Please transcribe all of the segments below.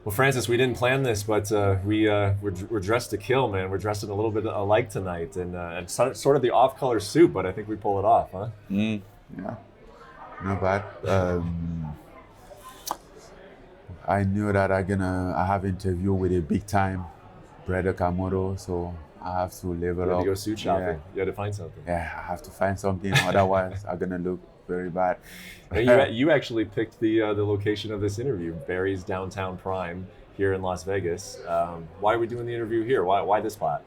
Well, Francis, we didn't plan this, but we're dressed to kill, man. We're dressed in a little bit alike tonight, and sort of the off-color suit, but I think we pull it off, huh? Yeah, not bad. I knew that I have interview with a big time brother Okamoto, so I have to You level had to up. go suit Yeah, shopping. You had to find something. yeah, I have to find something. Otherwise, I'm gonna look very bad. And you actually picked the location of this interview, Barry's Downtown Prime here in Las Vegas. Why are we doing the interview here? Why this spot?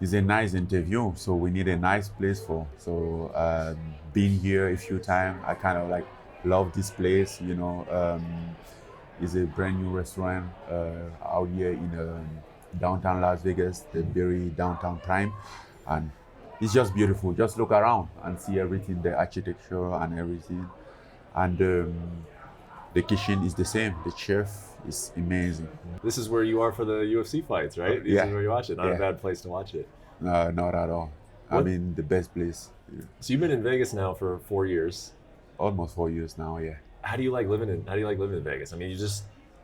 It's a nice interview, so we need a nice place for. So being here a few times, I kind of like love this place. It's a brand new restaurant out here in downtown Las Vegas, the very downtown prime, and it's just beautiful. Just look around and see everything, the architecture and everything, and the kitchen is the same. The chef is amazing. This is where you are for the UFC fights, right? This Yeah, is where you watch it. Not a yeah. bad place to watch it. Not at all. I What? mean, the best place. So you've been in Vegas now for 4 years. Almost 4 years now. Yeah. How do you like living in Vegas? I mean,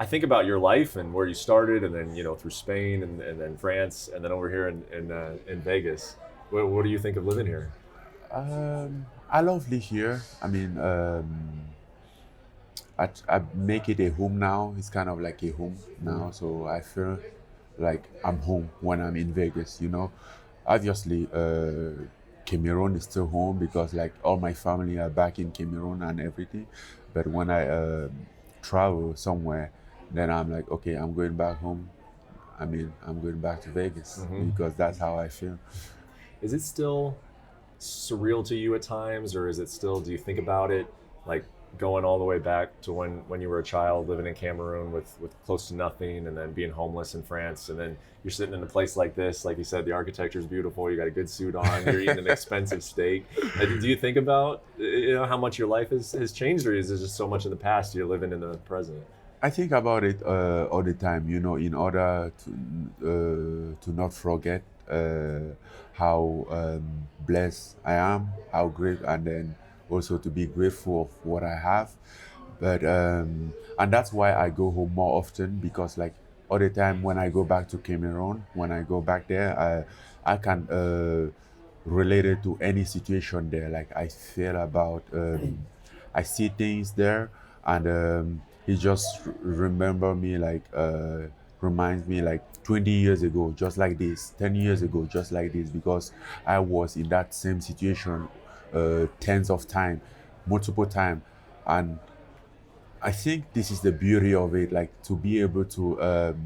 I think about your life and where you started, and then through Spain and then France, and then over here in Vegas. What do you think of living here? I love live here. I mean, I make it a home now. It's kind of like a home now, so I feel like I'm home when I'm in Vegas. Obviously, Cameroon is still home because like all my family are back in Cameroon and everything. But when I travel somewhere, then I'm like, okay, I'm going back home. I mean, I'm going back to Vegas because that's how I feel. Is it still surreal to you at times, or is it still? Do you think about it like going all the way back to when you were a child living in Cameroon with close to nothing, and then being homeless in France, and then you're sitting in a place like this, like you said, the architecture is beautiful, you got a good suit on, you're eating an expensive steak. Do you think about how much your life has changed, or is it just so much in the past you're living in the present? I think about it all the time, in order to not forget how blessed I am, how great, and then also to be grateful of what I have. But and that's why I go home more often because like all the time when I go back to Cameroon, when I go back there, I can relate it to any situation there. Like I feel about, I see things there, and it just remember me like reminds me like 20 years ago just like this, 10 years ago just like this, because I was in that same situation tens of time, multiple time. And I think this is the beauty of it, like to be able to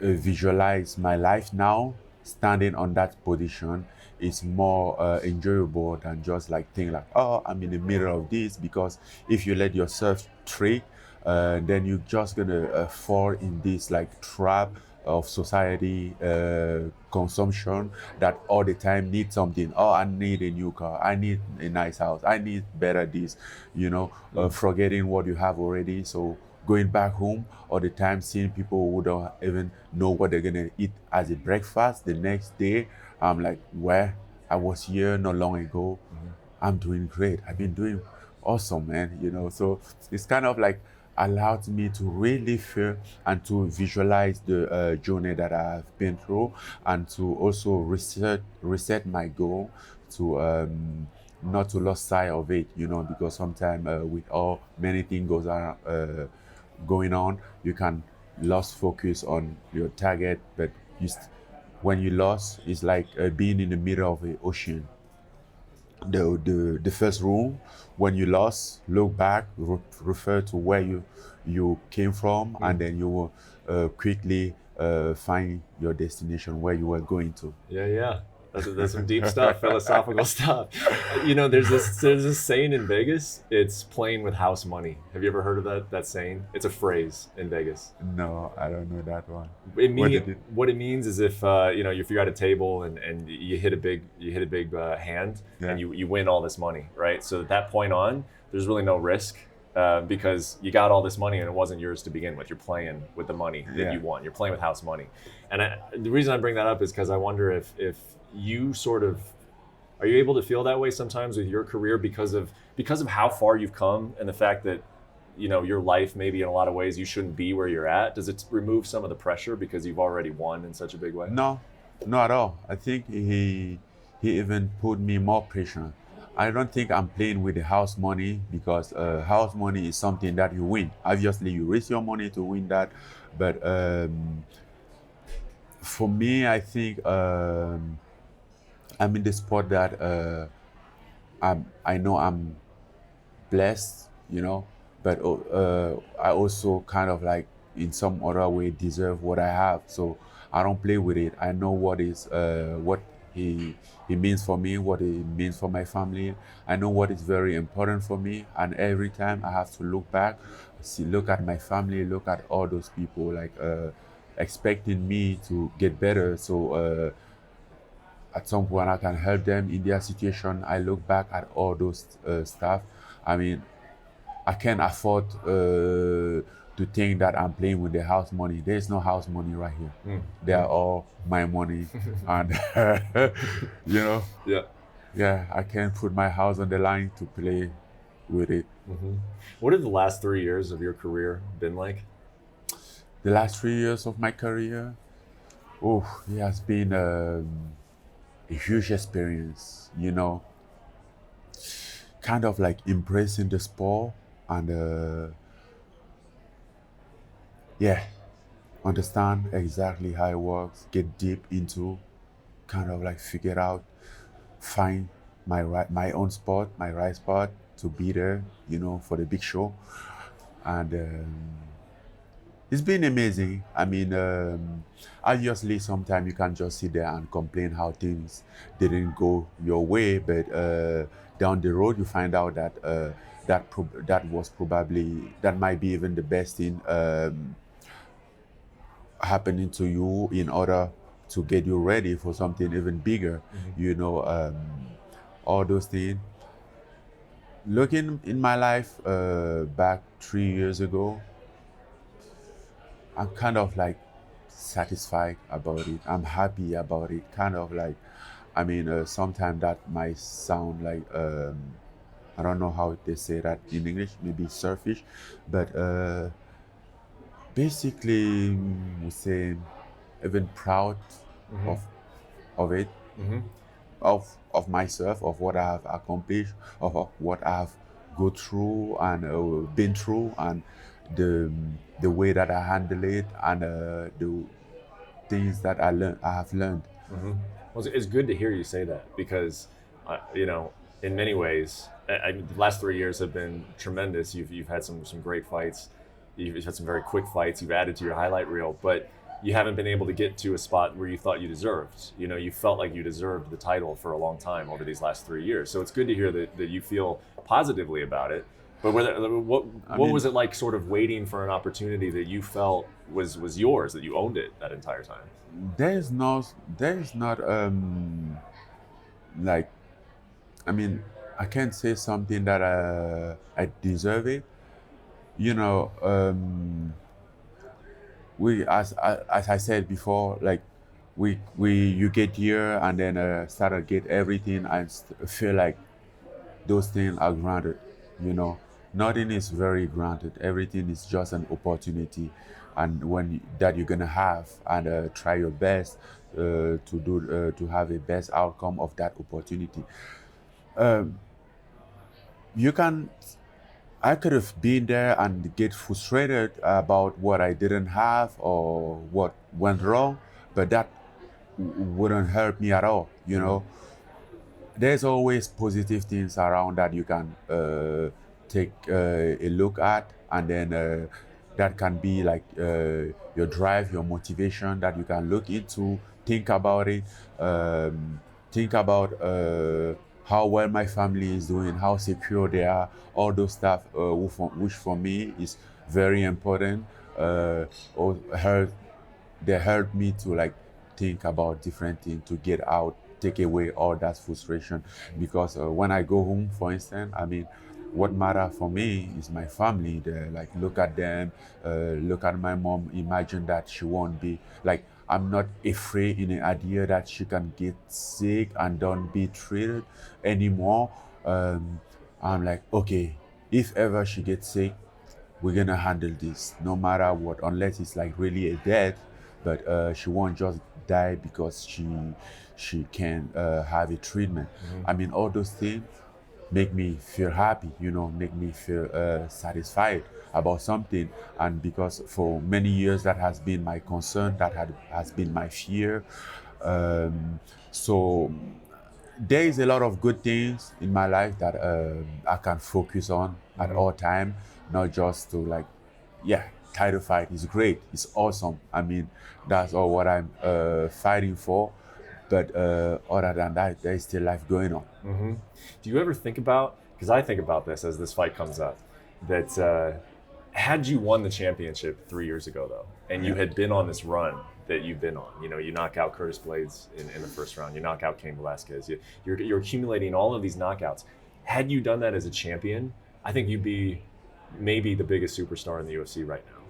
visualize my life now standing on that position is more enjoyable than just like think like, oh, I'm in the middle of this. Because if you let yourself trick, then you're just gonna fall in this like trap of society consumption that all the time need something. Oh, I need a new car, I need a nice house, I need better this, forgetting what you have already. So going back home all the time, seeing people who don't even know what they're gonna eat as a breakfast the next day, I'm like, where I was here not long ago. I'm doing great, I've been doing awesome, man. So it's kind of like allowed me to really feel and to visualize the journey that I've been through, and to also reset my goal to not to lose sight of it, because sometimes with all many things going on, you can lose focus on your target. But when you lost, it's like being in the middle of an ocean. The first rule, when you lost, look back, refer to where you came from, and then you will quickly find your destination where you were going to. Yeah. That's some deep stuff, philosophical stuff. There's this saying in Vegas. It's playing with house money. Have you ever heard of that saying? It's a phrase in Vegas. No, I don't know that one. What it means is if you're at a table and you hit a big hand, Yeah. and you win all this money, right? So at that point on, there's really no risk. Because you got all this money and it wasn't yours to begin with. You're playing with the money that you won. You're playing with house money. And the reason I bring that up is because I wonder if you are you able to feel that way sometimes with your career because of how far you've come, and the fact that your life maybe in a lot of ways you shouldn't be where you're at? Does it remove some of the pressure because you've already won in such a big way? No, not at all. I think he even put me more pressure. I don't think I'm playing with the house money because house money is something that you win. Obviously, you risk your money to win that, but for me, I think I'm in the sport that I know I'm blessed, but I also kind of like in some other way deserve what I have. So I don't play with it. I know what he means for me, what he means for my family. I know what is very important for me, and every time I have to look back, look at my family, look at all those people like expecting me to get better. So at some point I can help them in their situation. I look back at all those stuff. I mean, I can't afford to think that I'm playing with the house money. There's no house money right here. They are all my money, and you know, Yeah. yeah, I can't put my house on the line to play with it. What have the last 3 years of your career been like? The last 3 years of my career, oh, it has been a huge experience. Kind of like embracing the sport and yeah, understand exactly how it works, get deep into, kind of like figure out, find my own spot, my right spot to be there, for the big show. And it's been amazing. I mean, obviously, sometimes you can't just sit there and complain how things didn't go your way, but down the road, you find out that that might be even the best thing happening to you in order to get you ready for something even bigger. All those things. Looking in my life back 3 years ago, I'm kind of like satisfied about it. I'm happy about it. Kind of like, I mean, sometimes that might sound like, I don't know how they say that in English, maybe selfish, but basically, we say even proud of of it, of myself, of what I have accomplished, of what I have go through and been through, and the way that I handle it, and the things that I have learned. Well, it's good to hear you say that because, in many ways, the last 3 years have been tremendous. You've had some great fights. You've had some very quick fights. You've added to your highlight reel, but you haven't been able to get to a spot where you thought you deserved. You felt like you deserved the title for a long time over these last 3 years. So it's good to hear that you feel positively about it. But what was it like, sort of waiting for an opportunity that you felt was yours, that you owned it that entire time? There is not like, I mean, I can't say something that I deserve it. We, as I said before, like we you get here and then start to get everything and feel like those things are granted. Nothing is very granted. Everything is just an opportunity, and when that you're gonna have, and try your best to have a best outcome of that opportunity. You can I could have been there and get frustrated about what I didn't have or what went wrong, but that wouldn't help me at all. There's always positive things around that you can take a look at, and then that can be like your drive, your motivation that you can look into, think about it, think about how well my family is doing, how secure they are, all those stuff, which for me is very important. Or they help me to like think about different things to get out, take away all that frustration. Because when I go home, for instance, I mean, what matter for me is my family. They like look at them, look at my mom. Imagine that she won't be like, I'm not afraid in the idea that she can get sick and don't be treated anymore. I'm like, okay, if ever she gets sick, we're gonna handle this no matter what, unless it's like really a death. But she won't just die because she can have a treatment. I mean, all those things make me feel happy, make me feel satisfied about something. And because for many years that has been my concern, has been my fear. So there is a lot of good things in my life that I can focus on at all time, not just to like, yeah, title fight is great, it's awesome. I mean, that's all what I'm fighting for. But other than that, there is still life going on. Do you ever think about, because I think about this as this fight comes up, that had you won the championship 3 years ago, though, and you had been on this run that you've been on, you knock out Curtis Blades in the first round, you knock out Cain Velasquez, you're accumulating all of these knockouts. Had you done that as a champion, I think you'd be maybe the biggest superstar in the UFC right now.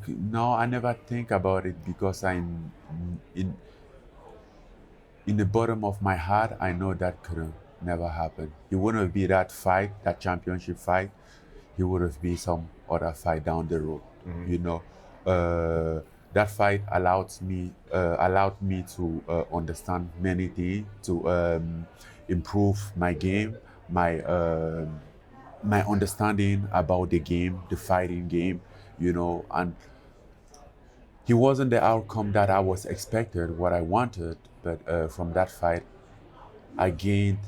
No, I never think about it because I'm in the bottom of my heart, I know that could have never happened. It wouldn't be that fight, that championship fight. It would have been some other fight down the road. That fight allowed me to understand many things, to improve my game, my understanding about the game, the fighting game, and it wasn't the outcome that I was expected, what I wanted, but from that fight, I gained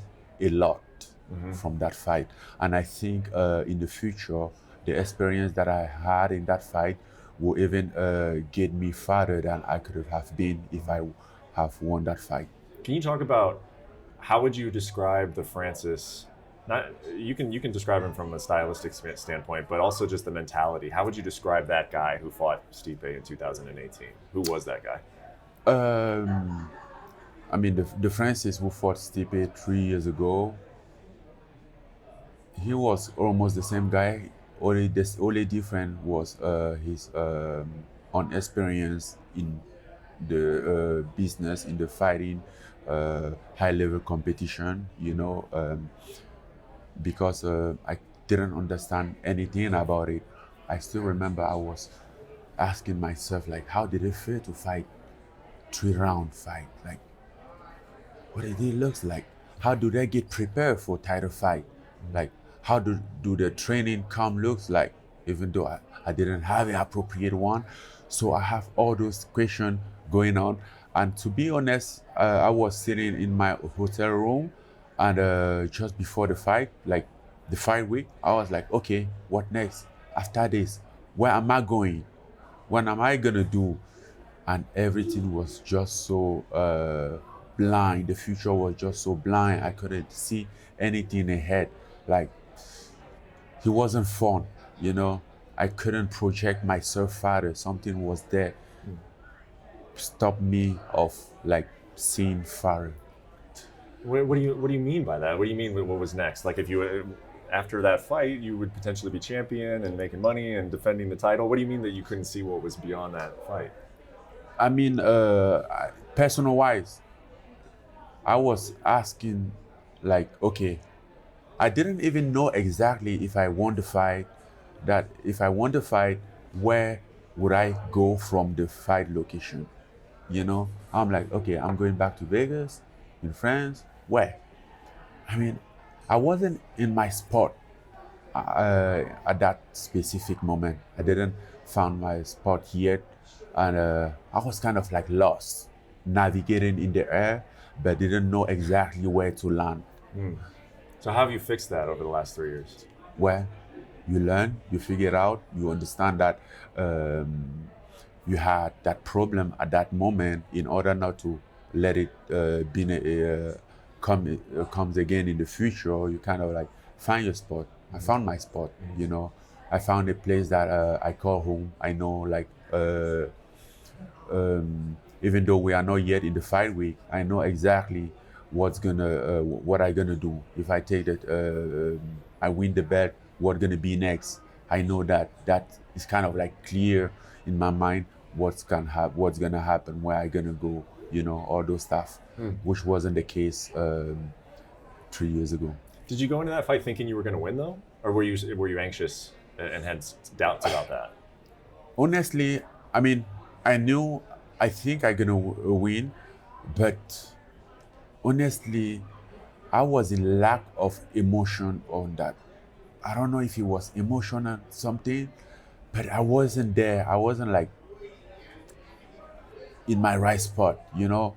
a lot from that fight. And I think in the future, the experience that I had in that fight will even get me farther than I could have been if I have won that fight. Can you talk about how would you describe the Francis? Not you can describe him from a stylistic standpoint, but also just the mentality. How would you describe that guy who fought Stipe in 2018? Who was that guy? I mean, the Francis who fought Stipe 3 years ago, he was almost the same guy. Only different was his inexperience in the business, in the fighting, high-level competition, because I didn't understand anything about it. I still remember I was asking myself, like, how did it feel to fight 3-round fight? Like, what did it look like? How do they get prepared for title fight? Like, how do the training camp looks like? Even though I didn't have an appropriate one. So I have all those questions going on. And to be honest, I was sitting in my hotel room, and just before the fight, like the fight week, I was like, okay, what next? After this, where am I going? What am I gonna do? And everything was just so blind. The future was just so blind. I couldn't see anything ahead. Like, it wasn't fun, I couldn't project myself farther. Something was there, stopped me of like seeing farther. What do you mean by that? What do you mean? What was next? Like, if you after that fight, you would potentially be champion and making money and defending the title. What do you mean that you couldn't see what was beyond that fight? I mean, personal wise, I was asking, like, okay, I didn't even know exactly if I won the fight, where would I go from the fight location? I'm like, okay, I'm going back to Vegas, in France, where? I mean, I wasn't in my spot at that specific moment. I didn't find my spot yet, and I was kind of like lost, navigating in the air, but didn't know exactly where to land. So how have you fixed that over the last 3 years? Well, you learn, you figure out, you understand that you had that problem at that moment in order not to let it comes again in the future. You kind of like find your spot. I found my spot, I found a place that I call home. I know, like, even though we are not yet in the fight week, I know exactly what I gonna do. If I take that, I win the bet, what gonna be next? I know that is kind of like clear in my mind what's gonna happen, where I gonna go, all those stuff, which wasn't the case 3 years ago. Did you go into that fight thinking you were going to win, though? or were you anxious and had doubts about that? Honestly, I mean, I think I'm gonna win, but honestly, I was in lack of emotion on that. I don't know if it was emotional something, but I wasn't there. I wasn't like in my right spot, you know.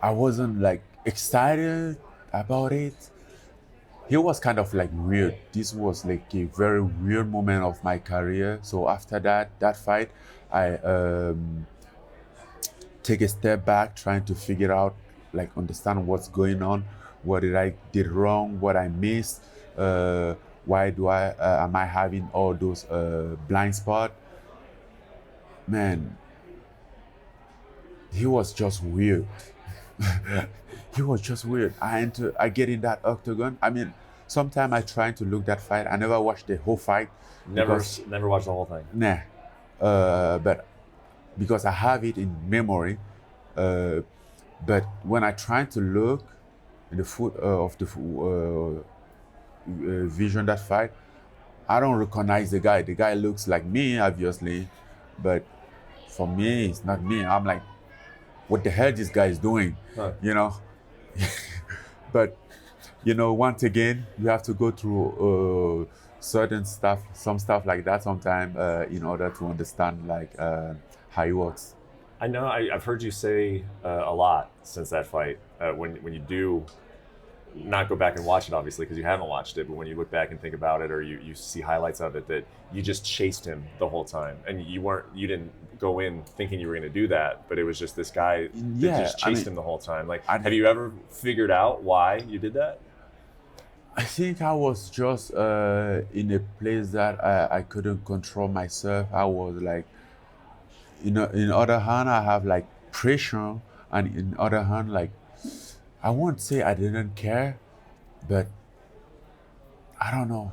I wasn't like excited about it. It was kind of like weird. This was like a very weird moment of my career. So after that fight, I take a step back, trying to figure out, like, understand what's going on, what I did wrong, what I missed, why do I am I having all those blind spot. Man, he was just weird. He was just weird. I get in that octagon. I mean, sometimes I try to look that fight. I never watched the whole fight. Never watched the whole thing. Nah. But because I have it in memory. But when I try to look in the foot of the vision that fight, I don't recognize the guy. The guy looks like me, obviously, but for me, it's not me. I'm like, what the hell this guy is doing? Huh. You know? But, you know, once again, you have to go through certain stuff, some stuff like that sometime in order to understand like how it works. I know I've heard you say a lot since that fight. When you do not go back and watch it, obviously, because you haven't watched it, but when you look back and think about it, or you see highlights of it, that you just chased him the whole time, and you didn't go in thinking you were going to do that, but it was just this guy that just chased him the whole time. Like, have you ever figured out why you did that? I think I was just in a place that I couldn't control myself. I was like, you know, in other hand, I have like pressure, and in other hand, like, I won't say I didn't care, but I don't know.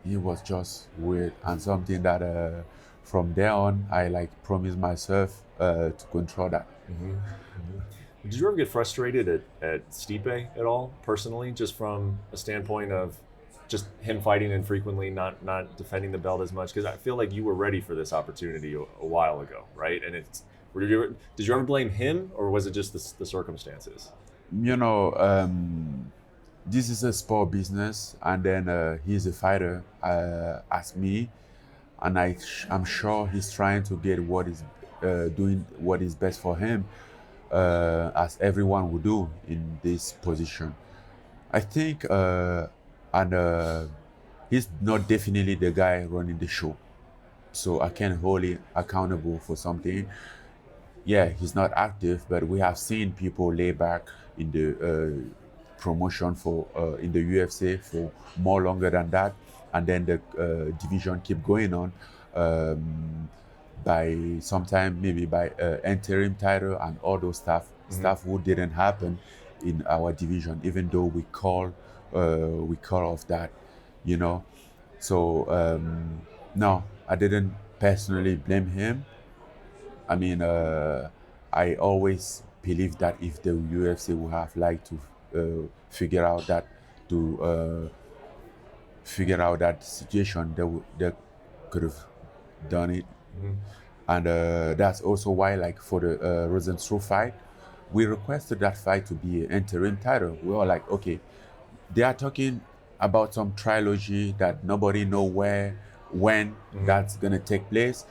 It was just weird, and something that from there on, I like promised myself to control that. Did you ever get frustrated at Stipe at all, personally, just from a standpoint of just him fighting infrequently, not defending the belt as much? Because I feel like you were ready for this opportunity a while ago, right? And did you ever blame him, or was it just the circumstances? You know, this is a sport business, and then he's a fighter as me, and I'm sure he's trying to get what is doing what is best for him, as everyone would do in this position. I think, and he's not definitely the guy running the show, so I can't hold him accountable for something. Yeah, he's not active, but we have seen people lay back in the promotion for in the UFC for more longer than that, and then the division keep going on by sometime maybe by interim title and all those stuff who didn't happen in our division, even though we call of that, you know. So no, I didn't personally blame him. I mean, I always believe that if the UFC would have liked to figure out that situation, they could have done it. And that's also why, like, for the Rozenstruik fight, we requested that fight to be an interim title. We were like, okay, they are talking about some trilogy that nobody know when that's gonna take place.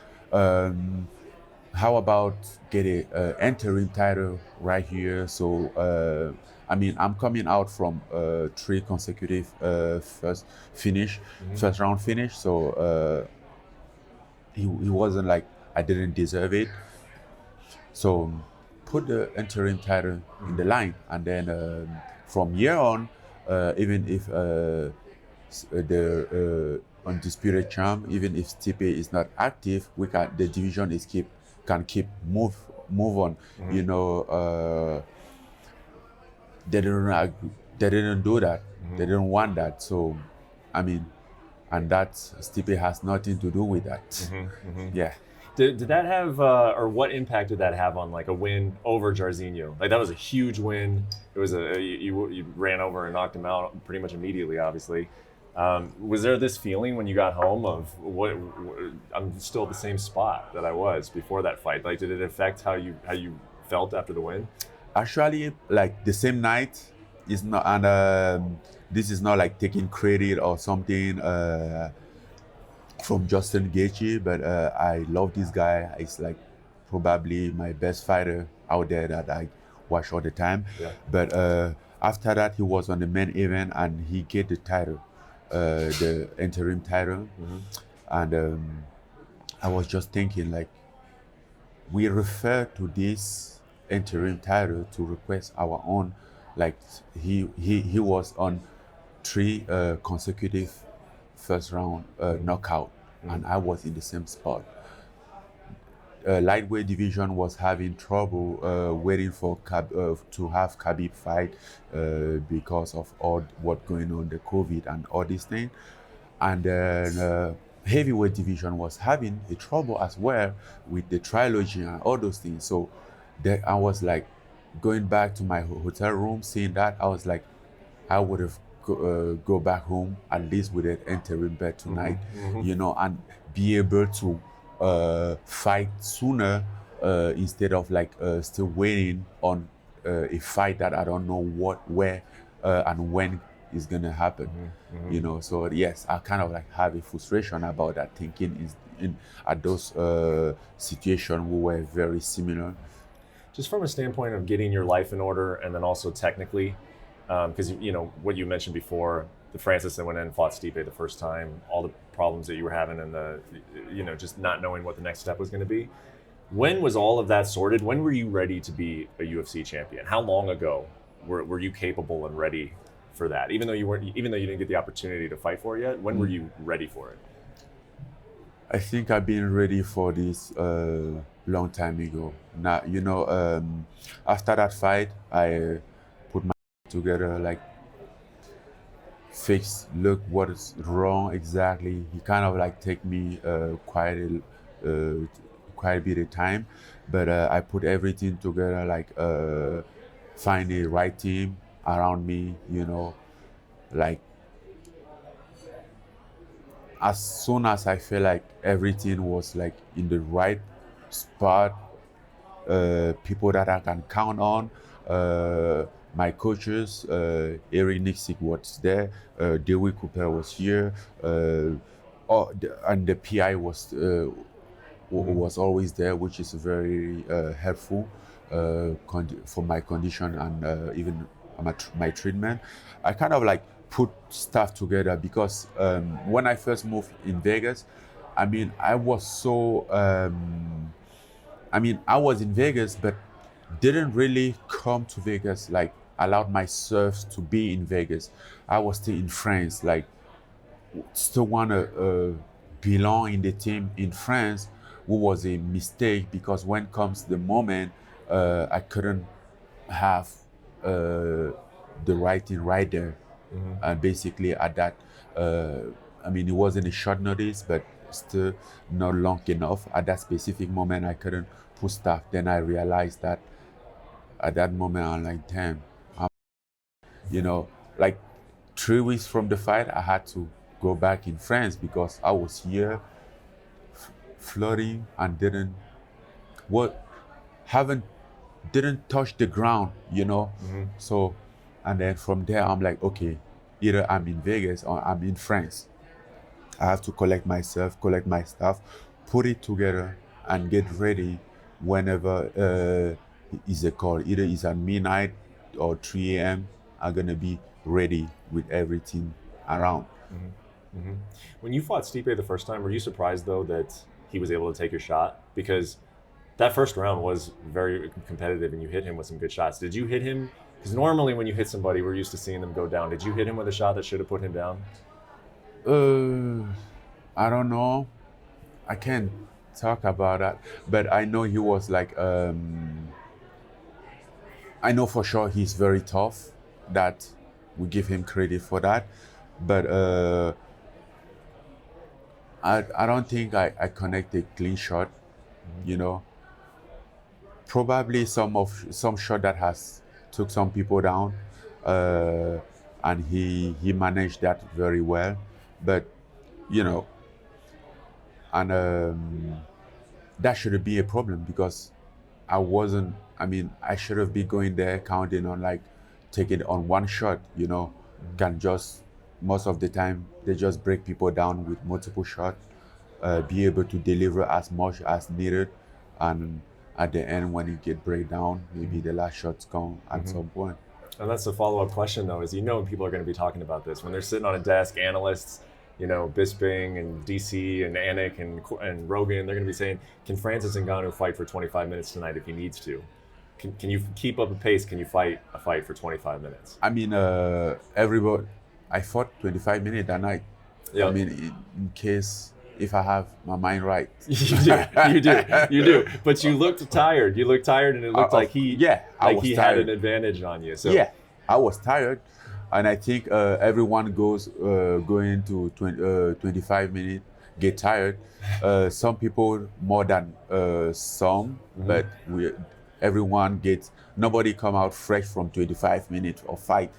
How about get a interim title right here? So I mean, I'm coming out from 3 consecutive first round finish. So he wasn't like I didn't deserve it. So put the interim title in the line, and then from here on, even if the undisputed champ, even if Stipe is not active, the division can keep move on. You know, they didn't do that. They didn't want that. So, I mean, and that Stipe has nothing to do with that. Yeah. Did that have, or what impact did that have on like a win over Jairzinho? Like, that was a huge win. It was you ran over and knocked him out pretty much immediately, obviously. Was there this feeling when you got home of I'm still at the same spot that I was before that fight? Like, did it affect how you felt after the win? Actually, like the same night is not, and this is not like taking credit or something from Justin Gaethje, but I love this guy. He's like probably my best fighter out there that I watch all the time. Yeah. But after that, he was on the main event and he get the title, the interim title, and I was just thinking like we refer to this interim title to request our own. Like he was on three consecutive first round knockout, and I was in the same spot. Lightweight division was having trouble waiting for to have Khabib fight because of all what going on, the COVID and all these things. And then heavyweight division was having a trouble as well with the trilogy and all those things. So there, I was like going back to my hotel room, seeing that I was like, I would have go back home at least with an interim bed tonight, you know, and be able to fight sooner instead of like still waiting on a fight that I don't know what, where, and when is gonna happen. You know. So yes, I kind of like have a frustration about that, thinking is in at those situations we were very similar. Just from a standpoint of getting your life in order, and then also technically, because you know what you mentioned before, the Francis that went in and fought Stipe the first time, all the problems that you were having, and the, you know, just not knowing what the next step was going to be. When was all of that sorted? When were you ready to be a UFC champion? How long ago were you capable and ready for that? Even though you didn't get the opportunity to fight for it yet, when were you ready for it? I think I've been ready for this long time ago. Now, you know, after that fight, I put my together, like fix, look what is wrong exactly. He kind of like take me quite a bit of time, but I put everything together, like find the right team around me, you know, like as soon as I feel like everything was like in the right spot, people that I can count on, my coaches, Eric Nixik was there, Dewey Cooper was here, and the PI was always there, which is very helpful for my condition and even my treatment. I kind of like put stuff together because when I first moved in Vegas, I mean, I was so, I was in Vegas, but didn't really come to Vegas, like allowed myself to be in Vegas. I was still in France, like still want to belong in the team in France, which was a mistake because when comes the moment, I couldn't have the right thing right there. And basically at that, it wasn't a short notice, but still not long enough. At that specific moment, I couldn't put stuff. Then I realized that at that moment, I'm like, damn, like 3 weeks from the fight, I had to go back in France because I was here floating and didn't touch the ground, you know. So, and then from there, I'm like, okay, either I'm in Vegas or I'm in France. I have to collect myself, collect my stuff, put it together, and get ready whenever is a call. Either it's at midnight or 3 a.m. I'm gonna be ready with everything around. When you fought Stipe the first time, were you surprised though that he was able to take your shot? Because that first round was very competitive and you hit him with some good shots. Did you hit him? Because normally when you hit somebody, we're used to seeing them go down. Did you hit him with a shot that should have put him down? I don't know. I can't talk about that, but I know he was like, I know for sure he's very tough. That we give him credit for that, but I don't think I connect a clean shot, you know. Probably some shot that has took some people down. and he managed that very well. But you know, and that shouldn't be a problem because I wasn't. I mean, I should have been going there counting on like taking on one shot. You know, can just most of the time they just break people down with multiple shots. Be able to deliver as much as needed, and at the end when it get break down, maybe the last shots come at some point. And that's the follow-up question, though, is people are going to be talking about this when they're sitting on a desk. Analysts, Bisping and DC and Anik and Rogan, they're going to be saying, "Can Francis Ngannou fight for 25 minutes tonight if he needs to? Can you keep up a pace? Can you fight a fight for 25 minutes?" I mean, everybody. I fought 25 minutes that night. Yeah. I mean, in case if I have my mind right. You do. But you looked tired. You looked tired, and it looked like he had an advantage on you. So yeah, I was tired, and I think everyone going to 25 minutes get tired. Some people more than some, but everyone gets. Nobody come out fresh from 25 minutes of fight.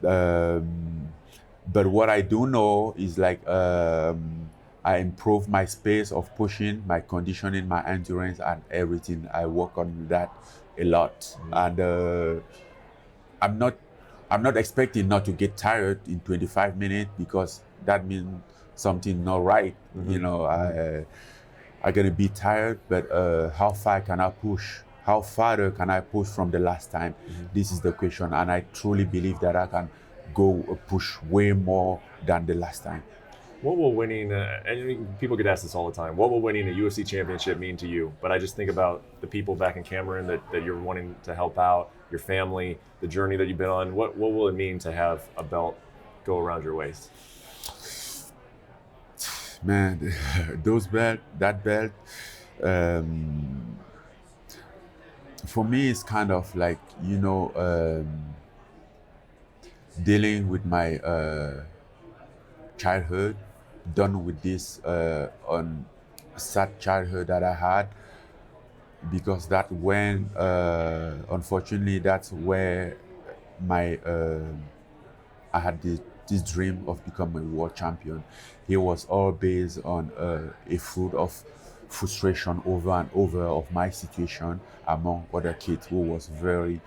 But what I do know is like. I improve my space of pushing, my conditioning, my endurance, and everything. I work on that a lot, and I'm not expecting not to get tired in 25 minutes because that means something not right. I'm gonna be tired, but how far can I push? How farther can I push from the last time? This is the question, and I truly believe that I can go push way more than the last time. What will winning, and people get asked this all the time, what will winning a UFC championship mean to you? But I just think about the people back in Cameroon that you're wanting to help out, your family, the journey that you've been on. What will it mean to have a belt go around your waist? Man, that belt, for me it's kind of like, dealing with my childhood, done with this on sad childhood that I had, because that when unfortunately that's where my I had this dream of becoming a world champion. It was all based on a fruit of frustration over and over of my situation among other kids who was very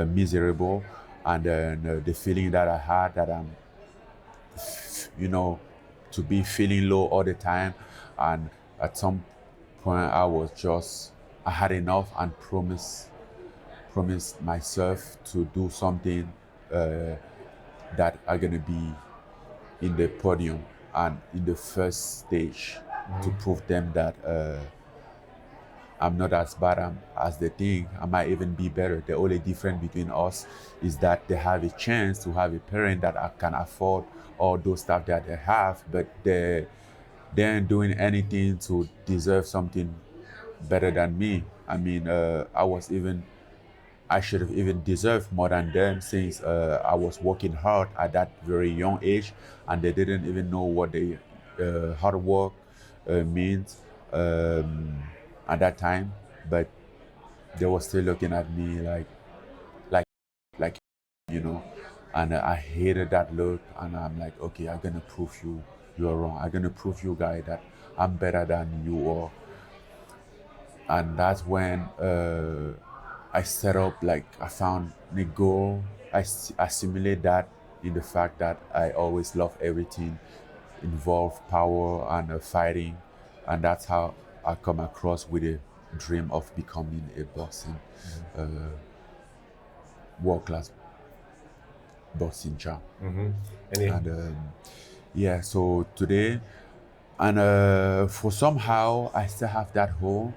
miserable, and then the feeling that I had that I'm to be feeling low all the time, and at some point I had enough and promised myself to do something that are gonna be in the podium and in the first stage to prove them that I'm not as bad as they think. I might even be better. The only difference between us is that they have a chance to have a parent that can afford all those stuff that they have, but they aren't doing anything to deserve something better than me. I mean, I should have even deserved more than them, since I was working hard at that very young age, and they didn't even know what the hard work means at that time. But they were still looking at me like and I hated that look. And I'm like, okay, I'm gonna prove you're wrong. I'm gonna prove you guys that I'm better than you are. And that's when I set up, like, I found the goal. I assimilate that in the fact that I always love everything involve power and fighting, and that's how I come across with a dream of becoming a boxing world-class boxing champ. And so today, and for somehow I still have that hole.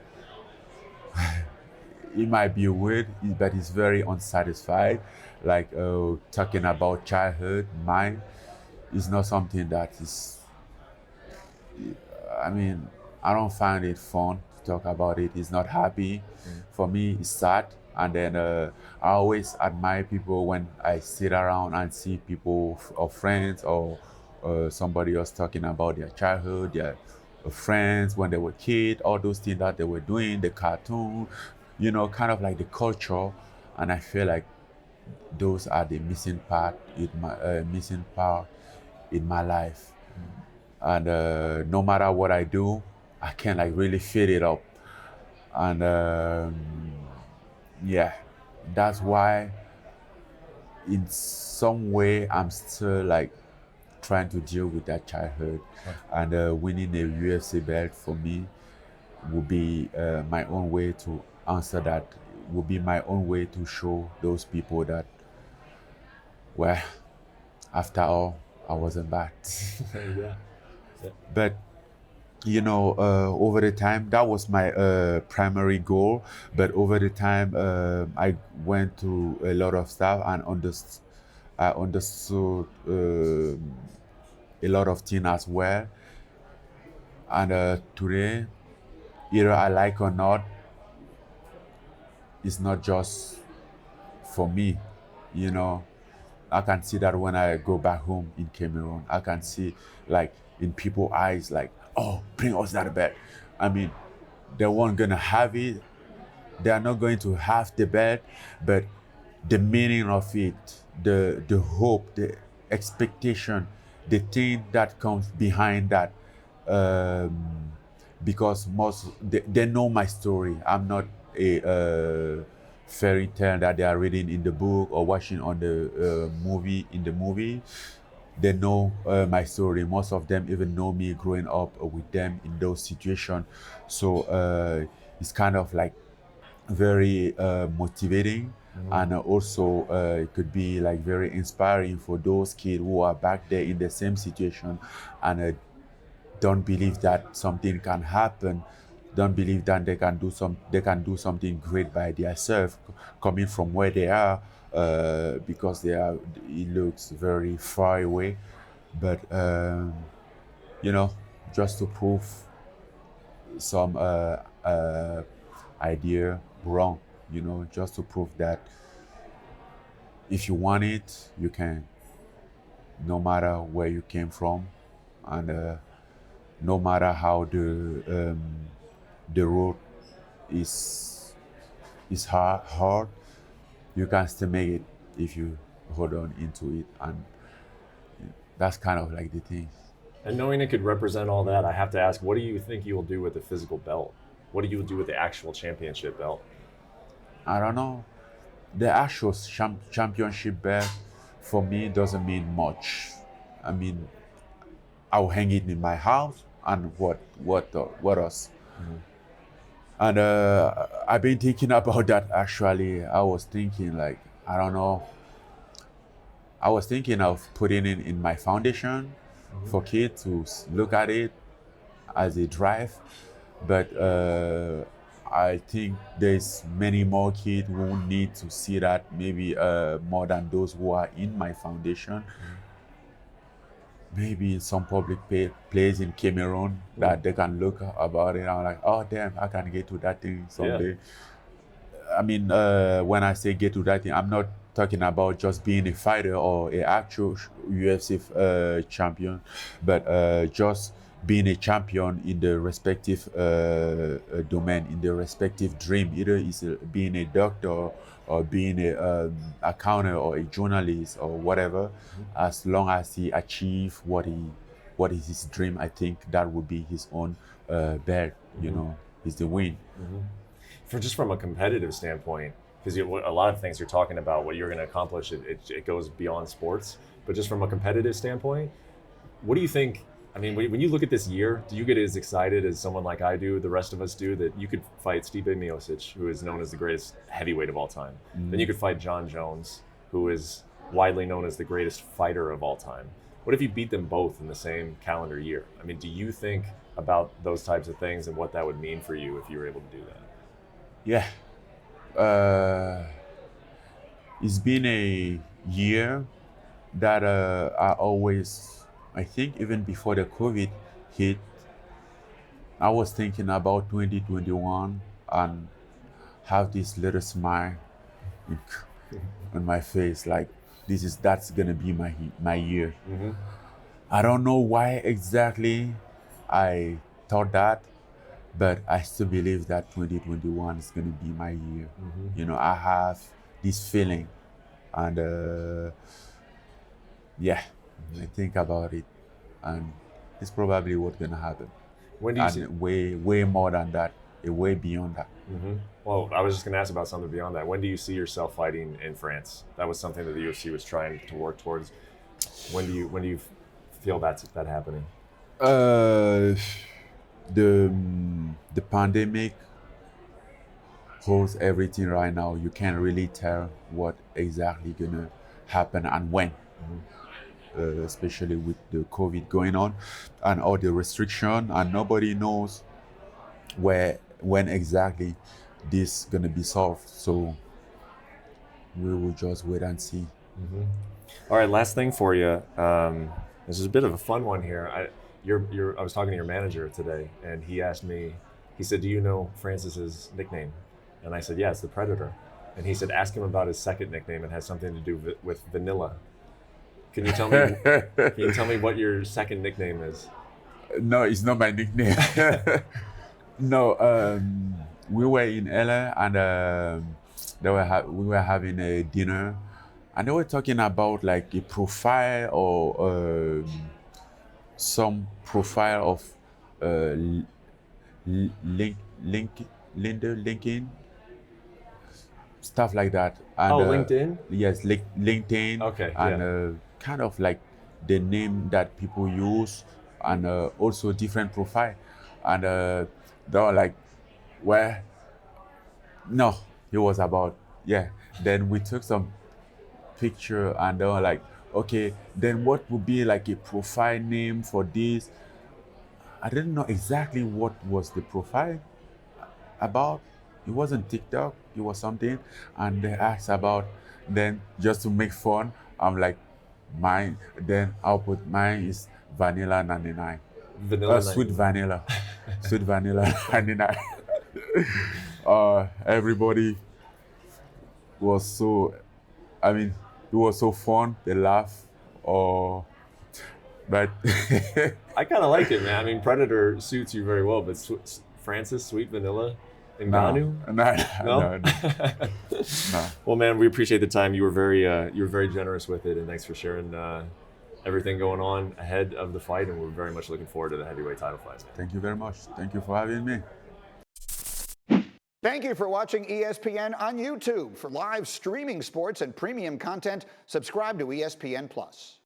It might be weird, but it's very unsatisfied. Like talking about childhood, mine is not something that is. I mean, I don't find it fun to talk about it. It's not happy. For me, it's sad. And then I always admire people when I sit around and see people or friends or somebody else talking about their childhood, their friends when they were kids, all those things that they were doing, the cartoon, kind of like the culture. And I feel like those are the missing part in my life. And no matter what I do, I can like really fill it up. And yeah, that's why in some way I'm still like trying to deal with that childhood. And winning a UFC belt for me would be my own way to answer that, would be my own way to show those people that, well, after all, I wasn't bad. Yeah. But you know, over the time, that was my primary goal. But over the time, I went through a lot of stuff and I understood a lot of things as well. And today, either I like or not, it's not just for me, you know. I can see that when I go back home in Cameroon, I can see like in people's eyes, like, oh, bring us that belt. I mean, they weren't gonna have it. They are not going to have the belt, but the meaning of it, the hope, the expectation, the thing that comes behind that, because they know my story. I'm not a fairy tale that they are reading in the book or watching on the movie in the movie. They know my story. Most of them even know me growing up with them in those situations. So it's kind of like very motivating, and also it could be like very inspiring for those kids who are back there in the same situation and don't believe that something can happen, don't believe that they can do something great by themselves coming from where they are, because they are, it looks very far away. But you know, just to prove some idea wrong, you know, just to prove that if you want it, you can, no matter where you came from, and no matter how the road is hard, you can still make it if you hold on into it, and that's kind of like the thing. And knowing it could represent all that, I have to ask, what do you think you will do with the physical belt? What do you do with the actual championship belt? I don't know. The actual championship belt for me doesn't mean much. I mean, I'll hang it in my house, and what else? And I've been thinking about that actually. I was thinking like, I don't know. I was thinking of putting it in my foundation for kids to look at it as a drive, but I think there's many more kids who need to see that, maybe more than those who are in my foundation. Maybe in some public place in Cameroon that they can look about it. I'm like, oh damn, I can get to that thing someday. I mean, when I say get to that thing, I'm not talking about just being a fighter or a actual UFC champion, but just being a champion in the respective domain, in the respective dream. Either it's being a doctor or being a accountant or a journalist or whatever. As long as he achieve what is his dream, I think that would be his own belt. You know, is the win. From a competitive standpoint, because a lot of things you're talking about, what you're going to accomplish, it goes beyond sports. But just from a competitive standpoint, what do you think? I mean, when you look at this year, do you get as excited as someone like I do, the rest of us do, that you could fight Stipe Miocic, who is known as the greatest heavyweight of all time? Then you could fight John Jones, who is widely known as the greatest fighter of all time. What if you beat them both in the same calendar year? I mean, do you think about those types of things and what that would mean for you if you were able to do that? Yeah. It's been a year that I think even before the COVID hit, I was thinking about 2021 and have this little smile on my face, like that's gonna be my year. I don't know why exactly I thought that, but I still believe that 2021 is going to be my year. You know, I have this feeling and yeah, I think about it, and it's probably what's gonna happen. When do you And see? way more than that, way beyond that. Well, I was just going to ask about something beyond that. When do you see yourself fighting in France? That was something that the UFC was trying to work towards. When do you feel that happening? Uh, the pandemic holds everything right now. You can't really tell what exactly gonna happen and when. Especially with the COVID going on and all the restriction, and nobody knows when exactly this gonna be solved. So we will just wait and see. All right, last thing for you. This is a bit of a fun one here. I was talking to your manager today, and he asked me. He said, "Do you know Francis's nickname?" And I said, "Yeah, it's the Predator." And he said, "Ask him about his second nickname. It has something to do with vanilla." Can you tell me? Can you tell me what your second nickname is? No, it's not my nickname. No, we were in LA, and we were having a dinner, and they were talking about like a profile or some profile of uh, link, link, linking, stuff like that. And LinkedIn? yes, LinkedIn. Okay, And yeah. kind of like the name that people use, and also different profile. And they were like, well, no, it was about, yeah. Then we took some picture, and they were like, okay, then what would be like a profile name for this? I didn't know exactly what was the profile about. It wasn't TikTok, it was something. And they asked about, then just to make fun, I'm like, mine, then I'll put mine is vanilla 99. Vanilla Sweet 99. vanilla. Sweet vanilla 99. Everybody was so, I mean, it was so fun, they laugh, or, but I kind of like it, man. I mean, Predator suits you very well, but Francis, Sweet Vanilla, no, Ngannou? no, No? no, no, no. Well, man, we appreciate the time. You were very generous with it, and thanks for sharing everything going on ahead of the fight. And we're very much looking forward to the heavyweight title fight. Thank you very much. Thank you for having me. Thank you for watching ESPN on YouTube. For live streaming sports and premium content, subscribe to ESPN+.